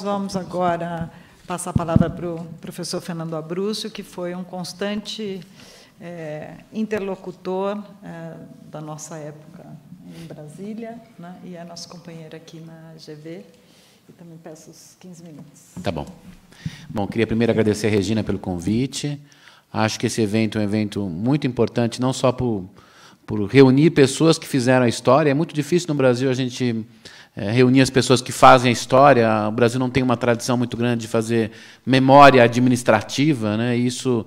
Vamos agora passar a palavra para o professor Fernando Abruzzo, que foi um constante interlocutor da nossa época em Brasília, né, e é nosso companheiro aqui na GV. E também peço os 15 minutos. Tá bom. Bom, queria primeiro agradecer a Regina pelo convite. Acho que esse evento é um evento muito importante, não só por reunir pessoas que fizeram a história. É muito difícil no Brasil a gente reunir as pessoas que fazem a história. O Brasil não tem uma tradição muito grande de fazer memória administrativa, né? Isso,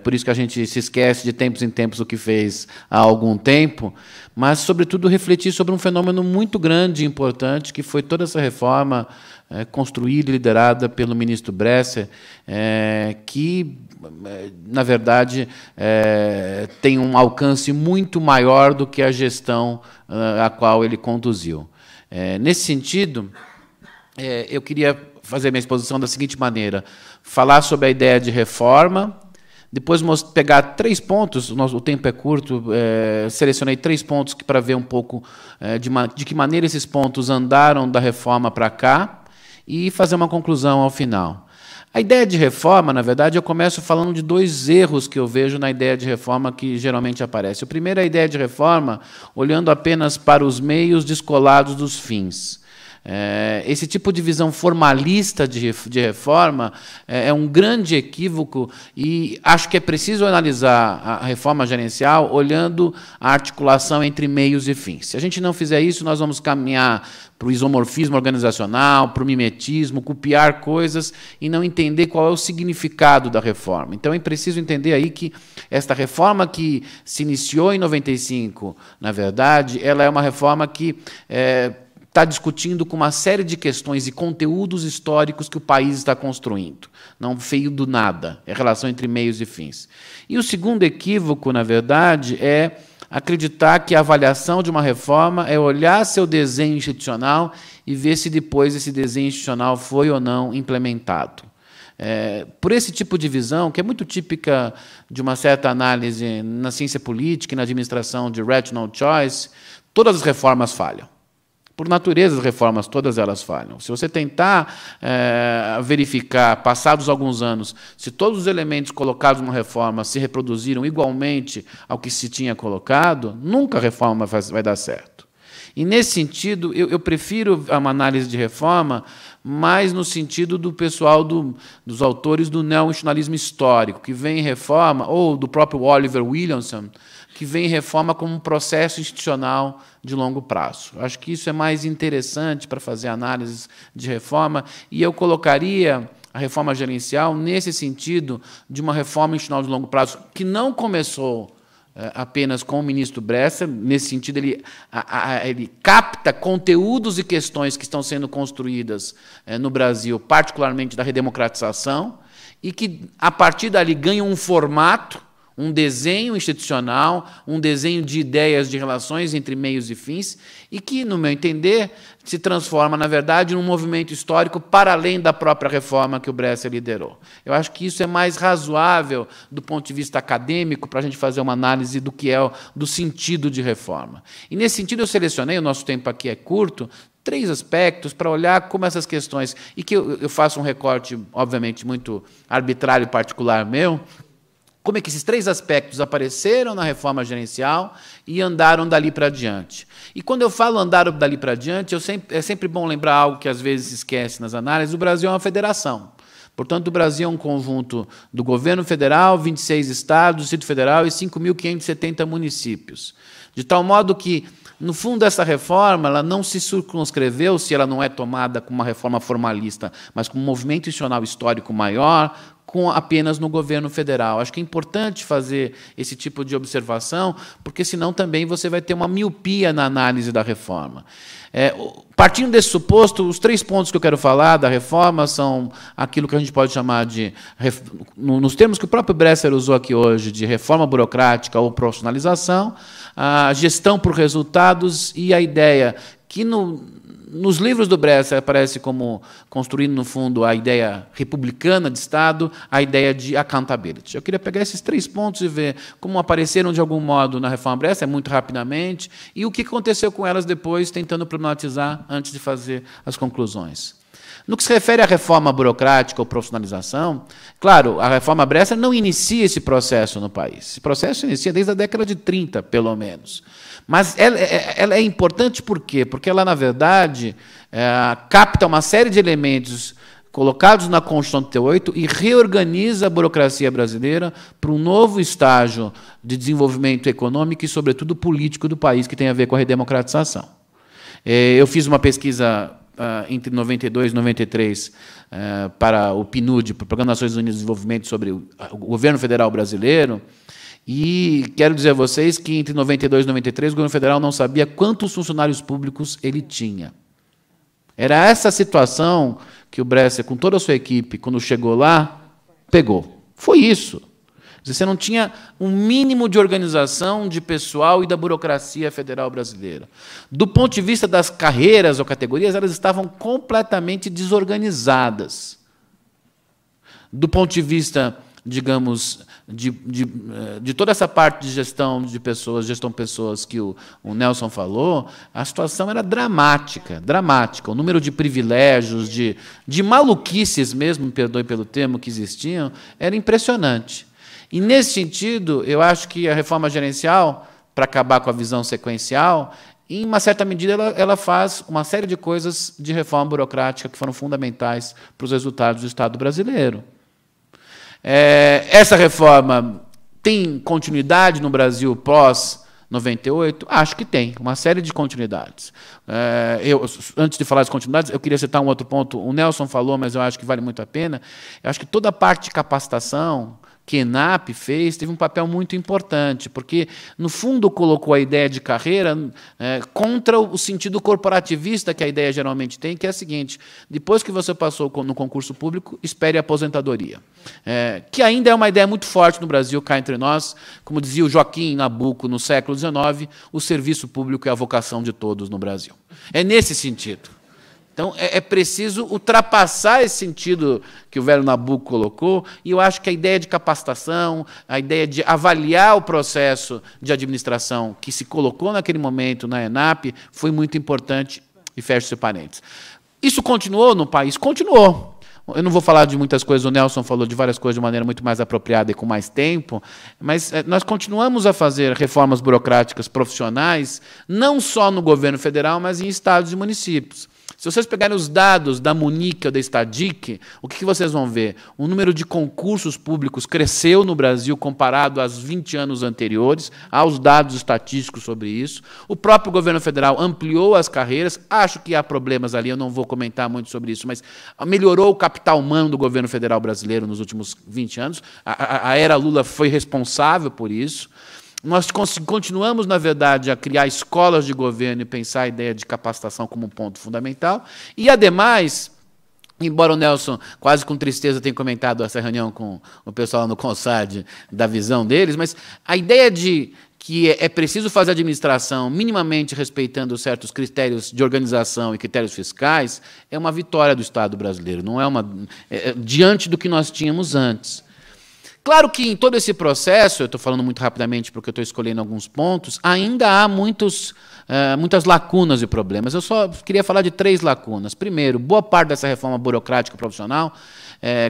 por isso que a gente se esquece de tempos em tempos o que fez há algum tempo, mas, sobretudo, refletir sobre um fenômeno muito grande e importante, que foi toda essa reforma construída e liderada pelo ministro Bresser, que, na verdade, tem um alcance muito maior do que a gestão a qual ele conduziu. Nesse sentido, eu queria fazer minha exposição da seguinte maneira: falar sobre a ideia de reforma, depois pegar 3 pontos, o tempo é curto, selecionei 3 pontos para ver um pouco de que maneira esses pontos andaram da reforma para cá, e fazer uma conclusão ao final. A ideia de reforma, na verdade, eu começo falando de 2 erros que eu vejo na ideia de reforma que geralmente aparece. O primeiro é a ideia de reforma olhando apenas para os meios descolados dos fins. Esse tipo de visão formalista de reforma é um grande equívoco, e acho que é preciso analisar a reforma gerencial olhando a articulação entre meios e fins. Se a gente não fizer isso, nós vamos caminhar para o isomorfismo organizacional, para o mimetismo, copiar coisas e não entender qual é o significado da reforma. Então, é preciso entender aí que esta reforma que se iniciou em 95, na verdade, ela é uma reforma que está discutindo com uma série de questões e conteúdos históricos que o país está construindo. Não veio do nada, é a relação entre meios e fins. E o segundo equívoco, na verdade, é acreditar que a avaliação de uma reforma é olhar seu desenho institucional e ver se depois esse desenho institucional foi ou não implementado. Por esse tipo de visão, que é muito típica de uma certa análise na ciência política e na administração de rational choice, todas as reformas falham. Por natureza, as reformas, todas elas falham. Se você tentar verificar, passados alguns anos, se todos os elementos colocados numa reforma se reproduziram igualmente ao que se tinha colocado, nunca a reforma vai dar certo. E, nesse sentido, eu prefiro uma análise de reforma mais no sentido do pessoal, dos autores do neo-institucionalismo histórico, que vem em reforma, ou do próprio Oliver Williamson, que vem em reforma como um processo institucional de longo prazo. Eu acho que isso é mais interessante para fazer análises de reforma, e eu colocaria a reforma gerencial nesse sentido de uma reforma institucional de longo prazo, que não começou apenas com o ministro Bresser. Nesse sentido, ele capta conteúdos e questões que estão sendo construídas no Brasil, particularmente da redemocratização, e que, a partir dali, ganham um formato, um desenho institucional, um desenho de ideias de relações entre meios e fins, e que, no meu entender, se transforma, na verdade, num movimento histórico para além da própria reforma que o Bresser liderou. Eu acho que isso é mais razoável do ponto de vista acadêmico para a gente fazer uma análise do que é do sentido de reforma. E, nesse sentido, eu selecionei, o nosso tempo aqui é curto, 3 aspectos para olhar como essas questões, e que eu faço um recorte, obviamente, muito arbitrário e particular meu, como é que esses 3 aspectos apareceram na reforma gerencial e andaram dali para diante. E, quando eu falo andaram dali para diante, é sempre bom lembrar algo que às vezes se esquece nas análises: o Brasil é uma federação. Portanto, o Brasil é um conjunto do governo federal, 26 estados, do Distrito Federal e 5.570 municípios. De tal modo que, no fundo, essa reforma ela não se circunscreveu, se ela não é tomada como uma reforma formalista, mas como um movimento institucional histórico maior, apenas no governo federal. Acho que é importante fazer esse tipo de observação, porque, senão, também você vai ter uma miopia na análise da reforma. Partindo desse suposto, os 3 pontos que eu quero falar da reforma são aquilo que a gente pode chamar de, nos termos que o próprio Bresser usou aqui hoje, de reforma burocrática ou profissionalização, a gestão por resultados e a ideia que, nos livros do Bresser, aparece como construindo, no fundo, a ideia republicana de Estado, a ideia de accountability. Eu queria pegar esses 3 pontos e ver como apareceram, de algum modo, na reforma Bresser, muito rapidamente, e o que aconteceu com elas depois, tentando problematizar antes de fazer as conclusões. No que se refere à reforma burocrática ou profissionalização, claro, a reforma Bresser não inicia esse processo no país. Esse processo inicia desde a década de 30, pelo menos. Mas ela é importante por quê? Porque ela, na verdade, capta uma série de elementos colocados na Constituição de 88 e reorganiza a burocracia brasileira para um novo estágio de desenvolvimento econômico e, sobretudo, político do país, que tem a ver com a redemocratização. Eu fiz uma pesquisa entre 92 e 93 para o PNUD, para o Programa das Nações Unidas de Desenvolvimento, sobre o governo federal brasileiro, e quero dizer a vocês que, entre 92 e 93, o governo federal não sabia quantos funcionários públicos ele tinha. Era essa situação que o Bresser, com toda a sua equipe, quando chegou lá, pegou. Foi isso. Você não tinha um mínimo de organização de pessoal e da burocracia federal brasileira. Do ponto de vista das carreiras ou categorias, elas estavam completamente desorganizadas. Do ponto de vista, digamos, de toda essa parte de gestão de pessoas, que o Nelson falou, a situação era dramática, dramática. O número de privilégios, de maluquices mesmo, me perdoe pelo termo, que existiam, era impressionante. E, nesse sentido, eu acho que a reforma gerencial, para acabar com a visão sequencial, em uma certa medida, ela faz uma série de coisas de reforma burocrática que foram fundamentais para os resultados do Estado brasileiro. Essa reforma tem continuidade no Brasil pós-98? Acho que tem, uma série de continuidades. Antes de falar das continuidades, eu queria citar um outro ponto. O Nelson falou, mas eu acho que vale muito a pena. Eu acho que toda a parte de capacitação que a ENAP fez teve um papel muito importante, porque, no fundo, colocou a ideia de carreira contra o sentido corporativista que a ideia geralmente tem, que é a seguinte: depois que você passou no concurso público, espere a aposentadoria. Que ainda é uma ideia muito forte no Brasil, cá entre nós. Como dizia o Joaquim Nabuco, no século XIX, o serviço público é a vocação de todos no Brasil. É nesse sentido. Então, é preciso ultrapassar esse sentido que o velho Nabuco colocou, e eu acho que a ideia de capacitação, a ideia de avaliar o processo de administração que se colocou naquele momento na ENAP foi muito importante, e fecho esse parênteses. Isso continuou no país? Continuou. Eu não vou falar de muitas coisas, o Nelson falou de várias coisas de maneira muito mais apropriada e com mais tempo, mas nós continuamos a fazer reformas burocráticas profissionais, não só no governo federal, mas em estados e municípios. Se vocês pegarem os dados da Munic ou da Stadic, o que vocês vão ver? O número de concursos públicos cresceu no Brasil comparado aos 20 anos anteriores, há os dados estatísticos sobre isso. O próprio governo federal ampliou as carreiras, acho que há problemas ali, eu não vou comentar muito sobre isso, mas melhorou o capital humano do governo federal brasileiro nos últimos 20 anos. A era Lula foi responsável por isso. Nós continuamos, na verdade, a criar escolas de governo e pensar a ideia de capacitação como um ponto fundamental. E, ademais, embora o Nelson, quase com tristeza, tenha comentado essa reunião com o pessoal no CONSAD, da visão deles, mas a ideia de que é preciso fazer administração minimamente respeitando certos critérios de organização e critérios fiscais é uma vitória do Estado brasileiro, não é diante do que nós tínhamos antes. Claro que em todo esse processo, eu estou falando muito rapidamente porque eu estou escolhendo alguns pontos, ainda há muitas lacunas e problemas. Eu só queria falar de 3 lacunas. Primeiro, boa parte dessa reforma burocrática profissional,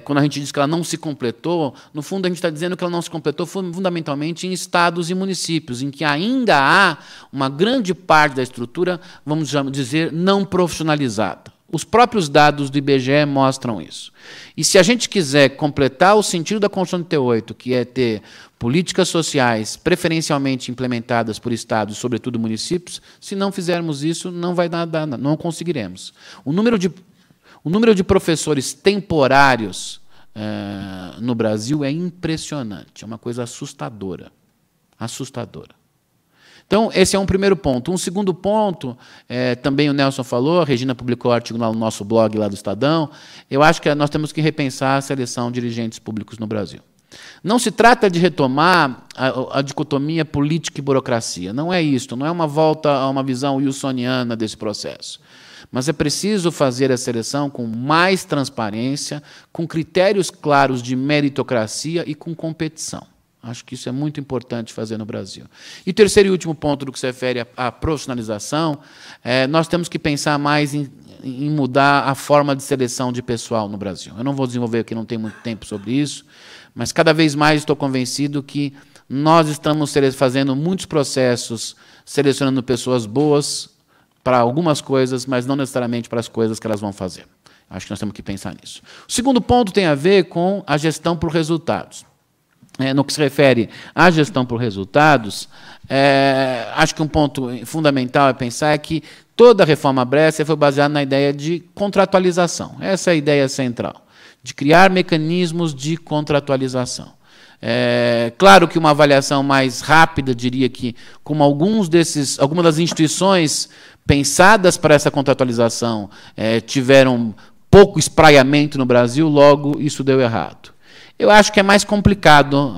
quando a gente diz que ela não se completou, no fundo a gente está dizendo que ela não se completou fundamentalmente em estados e municípios, em que ainda há uma grande parte da estrutura, vamos dizer, não profissionalizada. Os próprios dados do IBGE mostram isso. E se a gente quiser completar o sentido da Constituição de 88, que é ter políticas sociais preferencialmente implementadas por estados, sobretudo municípios, se não fizermos isso, não vai dar nada, não conseguiremos. O número de professores temporários no Brasil é impressionante, é uma coisa assustadora. Assustadora. Então, esse é um primeiro ponto. Um segundo ponto, também o Nelson falou, a Regina publicou um artigo no nosso blog lá do Estadão, eu acho que nós temos que repensar a seleção de dirigentes públicos no Brasil. Não se trata de retomar a dicotomia política e burocracia, não é isso, não é uma volta a uma visão wilsoniana desse processo. Mas é preciso fazer a seleção com mais transparência, com critérios claros de meritocracia e com competição. Acho que isso é muito importante fazer no Brasil. E o terceiro e último ponto do que se refere à profissionalização, nós temos que pensar mais em mudar a forma de seleção de pessoal no Brasil. Eu não vou desenvolver aqui, não tenho muito tempo sobre isso, mas cada vez mais estou convencido que nós estamos fazendo muitos processos selecionando pessoas boas para algumas coisas, mas não necessariamente para as coisas que elas vão fazer. Acho que nós temos que pensar nisso. O segundo ponto tem a ver com a gestão por resultados. No que se refere à gestão por resultados, acho que um ponto fundamental a pensar é que toda a reforma Bresser foi baseada na ideia de contratualização. Essa é a ideia central, de criar mecanismos de contratualização. Claro que uma avaliação mais rápida diria que, como algumas das instituições pensadas para essa contratualização tiveram pouco espraiamento no Brasil, logo isso deu errado. Eu acho que é mais complicado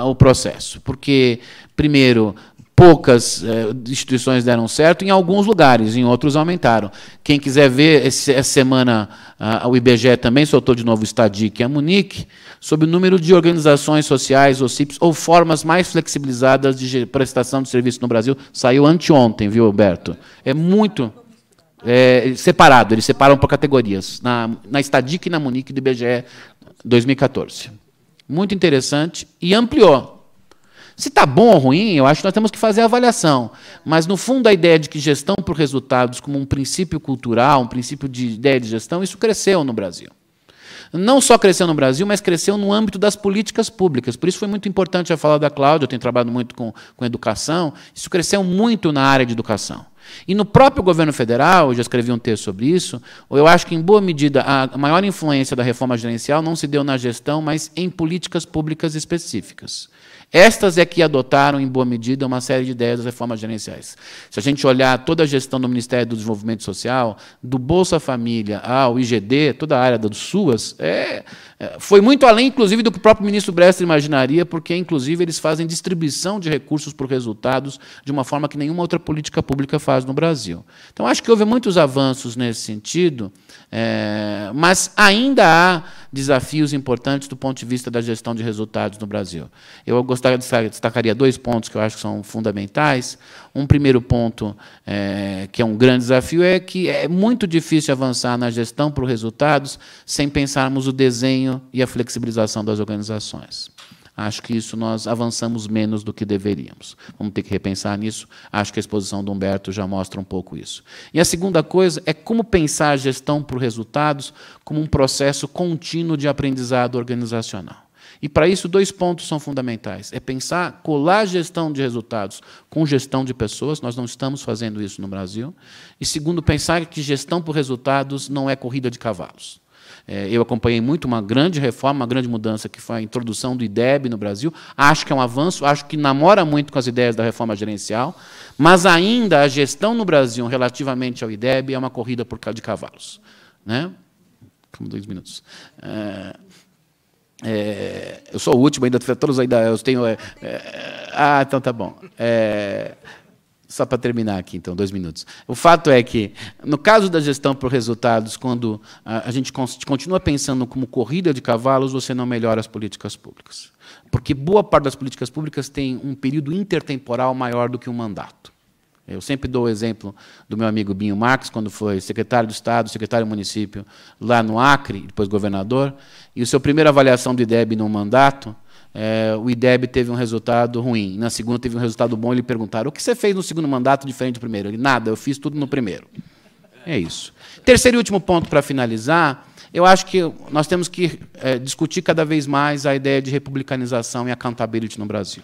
o processo, porque, primeiro, poucas instituições deram certo em alguns lugares, em outros aumentaram. Quem quiser ver, essa semana o IBGE também soltou de novo o Stadic e a Munique, sobre o número de organizações sociais, OCIPs, ou formas mais flexibilizadas de prestação de serviço no Brasil. Saiu anteontem, viu, Alberto? É muito separado, eles separam por categorias, na Stadic e na Munique do IBGE 2014. Muito interessante e ampliou. Se está bom ou ruim, eu acho que nós temos que fazer a avaliação. Mas, no fundo, a ideia de que gestão por resultados como um princípio cultural, um princípio de ideia de gestão, isso cresceu no Brasil. Não só cresceu no Brasil, mas cresceu no âmbito das políticas públicas. Por isso foi muito importante a fala da Cláudia, eu tenho trabalhado muito com educação, isso cresceu muito na área de educação. E no próprio governo federal, eu já escrevi um texto sobre isso, eu acho que, em boa medida, a maior influência da reforma gerencial não se deu na gestão, mas em políticas públicas específicas. Estas é que adotaram, em boa medida, uma série de ideias das reformas gerenciais. Se a gente olhar toda a gestão do Ministério do Desenvolvimento Social, do Bolsa Família ao IGD, toda a área do SUAS, foi muito além, inclusive, do que o próprio ministro Bresser imaginaria, porque, inclusive, eles fazem distribuição de recursos por resultados de uma forma que nenhuma outra política pública faz no Brasil. Então, acho que houve muitos avanços nesse sentido, mas ainda há desafios importantes do ponto de vista da gestão de resultados no Brasil. Eu destacaria 2 pontos que eu acho que são fundamentais. Um primeiro ponto, que é um grande desafio, é que é muito difícil avançar na gestão por resultados sem pensarmos o desenho e a flexibilização das organizações. Acho que isso nós avançamos menos do que deveríamos. Vamos ter que repensar nisso. Acho que a exposição do Humberto já mostra um pouco isso. E a segunda coisa é como pensar a gestão por resultados como um processo contínuo de aprendizado organizacional. E, para isso, 2 pontos são fundamentais. É pensar, colar a gestão de resultados com gestão de pessoas, nós não estamos fazendo isso no Brasil. E, segundo, pensar que gestão por resultados não é corrida de cavalos. Eu acompanhei muito uma grande reforma, uma grande mudança, que foi a introdução do IDEB no Brasil. Acho que é um avanço, acho que namora muito com as ideias da reforma gerencial, mas ainda a gestão no Brasil, relativamente ao IDEB, é uma corrida de cavalos. Né? 2 minutos. Eu sou o último, ainda todos ainda eu tenho. Então tá bom. Só para terminar aqui, então, 2 minutos. O fato é que, no caso da gestão por resultados, quando a gente continua pensando como corrida de cavalos, você não melhora as políticas públicas. Porque boa parte das políticas públicas tem um período intertemporal maior do que um mandato. Eu sempre dou o exemplo do meu amigo Binho Marques, quando foi secretário do Estado, secretário do município, lá no Acre, depois governador, e a sua primeira avaliação do IDEB no mandato, o IDEB teve um resultado ruim. Na segunda teve um resultado bom. Ele perguntaram: o que você fez no segundo mandato diferente do primeiro? Ele: nada, eu fiz tudo no primeiro. É isso. Terceiro e último ponto para finalizar, eu acho que nós temos que discutir cada vez mais a ideia de republicanização e accountability no Brasil.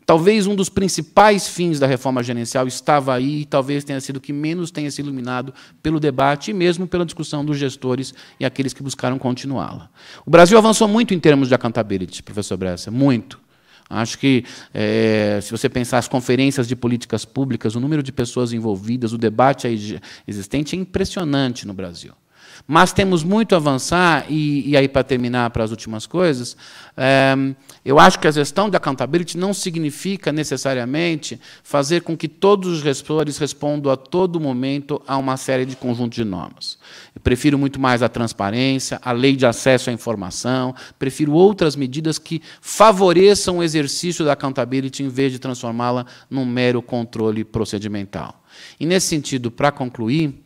Talvez um dos principais fins da reforma gerencial estava aí, e talvez tenha sido o que menos tenha sido iluminado pelo debate e mesmo pela discussão dos gestores e aqueles que buscaram continuá-la. O Brasil avançou muito em termos de accountability, professor Bresser, muito. Acho que, se você pensar as conferências de políticas públicas, o número de pessoas envolvidas, o debate existente é impressionante no Brasil. Mas temos muito a avançar, e aí, para terminar, para as últimas coisas, eu acho que a gestão de accountability não significa, necessariamente, fazer com que todos os gestores respondam a todo momento a uma série de conjuntos de normas. Eu prefiro muito mais a transparência, a lei de acesso à informação, prefiro outras medidas que favoreçam o exercício da accountability em vez de transformá-la num mero controle procedimental. E, nesse sentido, para concluir,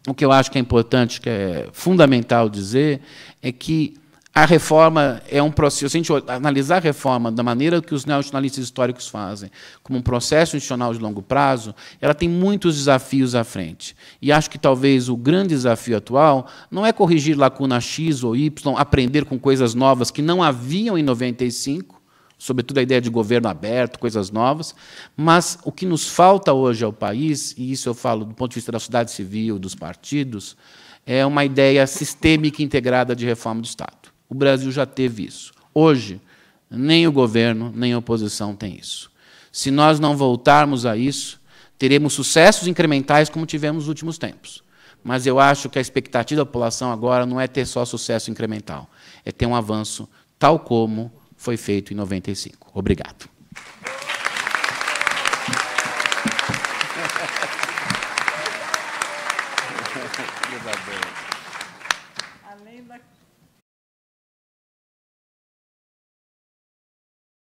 o que eu acho que é importante, que é fundamental dizer, é que a reforma é um processo. Se a gente analisar a reforma da maneira que os neonacionalistas históricos fazem, como um processo institucional de longo prazo, ela tem muitos desafios à frente. E acho que talvez o grande desafio atual não é corrigir lacuna X ou Y, aprender com coisas novas que não haviam em 95, sobretudo a ideia de governo aberto, coisas novas, mas o que nos falta hoje ao país, e isso eu falo do ponto de vista da sociedade civil, dos partidos, é uma ideia sistêmica integrada de reforma do Estado. O Brasil já teve isso. Hoje, nem o governo, nem a oposição tem isso. Se nós não voltarmos a isso, teremos sucessos incrementais como tivemos nos últimos tempos. Mas eu acho que a expectativa da população agora não é ter só sucesso incremental, é ter um avanço tal como foi feito em 95. Obrigado. Além da